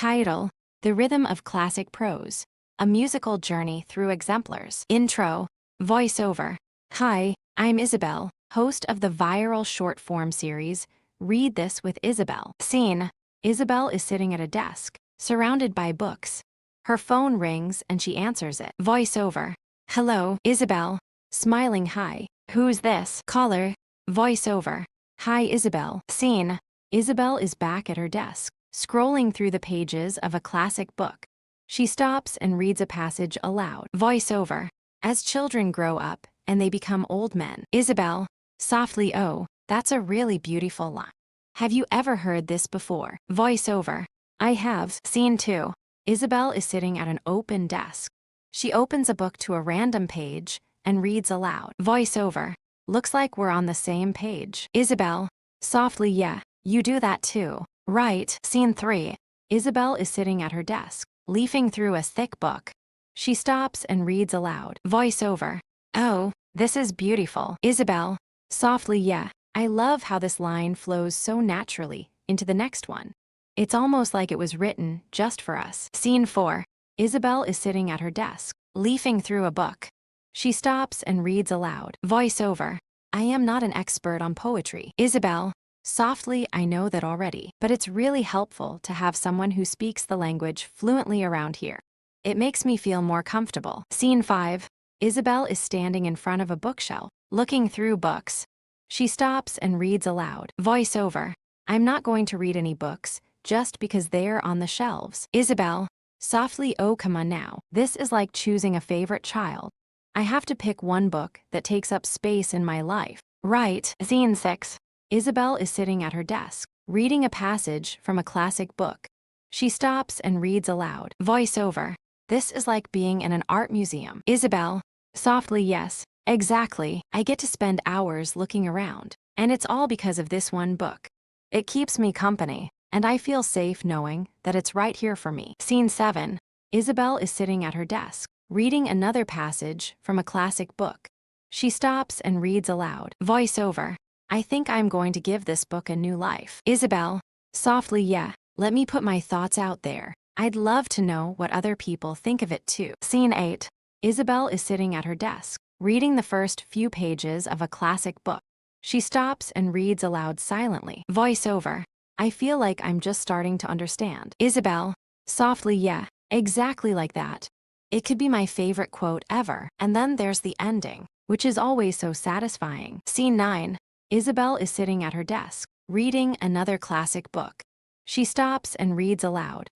Title: The Rhythm of Classic Prose. A Musical Journey Through Exemplars. Intro. Voiceover. Hi, I'm Isabel, host of the viral short-form series, Read This with Isabel. Scene: Isabel is sitting at a desk, surrounded by books. Her phone rings and she answers it. Voiceover. Hello, Isabel. Smiling hi. Who's this? Caller. Voiceover. Hi, Isabel. Scene: Isabel is back at her desk, scrolling through the pages of a classic book. She stops and reads a passage aloud. Voiceover. As children grow up and they become old men. Isabel. Softly, oh, that's a really beautiful line. Have you ever heard this before? Voiceover. I have. Scene 2. Isabel is sitting at an open desk. She opens a book to a random page and reads aloud. Voiceover. Looks like we're on the same page. Isabel. Softly, yeah, you do that too. Right. Scene 3. Isabel is sitting at her desk, leafing through a thick book. She stops and reads aloud. Voiceover. Oh, this is beautiful. Isabel. Softly, yeah, I love how this line flows so naturally into the next one. It's almost like it was written just for us. Scene 4. Isabel is sitting at her desk, leafing through a book. She stops and reads aloud. Voiceover. I am not an expert on poetry. Isabel. Softly, I know that already, but it's really helpful to have someone who speaks the language fluently around here. It makes me feel more comfortable. Scene 5. Isabel is standing in front of a bookshelf, looking through books. She stops and reads aloud. Voiceover. I'm not going to read any books, just because they're on the shelves. Isabel. Softly, oh come on now. This is like choosing a favorite child. I have to pick one book that takes up space in my life. Right. Scene 6. Isabel is sitting at her desk, reading a passage from a classic book. She stops and reads aloud. Voiceover. This is like being in an art museum. Isabel. Softly, yes, exactly. I get to spend hours looking around, and it's all because of this one book. It keeps me company, and I feel safe knowing that it's right here for me. Scene 7. Isabel is sitting at her desk, reading another passage from a classic book. She stops and reads aloud. Voiceover. I think I'm going to give this book a new life. Isabel. Softly, yeah, let me put my thoughts out there. I'd love to know what other people think of it too. Scene 8. Isabel is sitting at her desk, reading the first few pages of a classic book. She stops and reads aloud silently. Voiceover. I feel like I'm just starting to understand. Isabel. Softly, yeah, exactly like that. It could be my favorite quote ever. And then there's the ending, which is always so satisfying. Scene 9. Isabel is sitting at her desk, reading another classic book. She stops and reads aloud.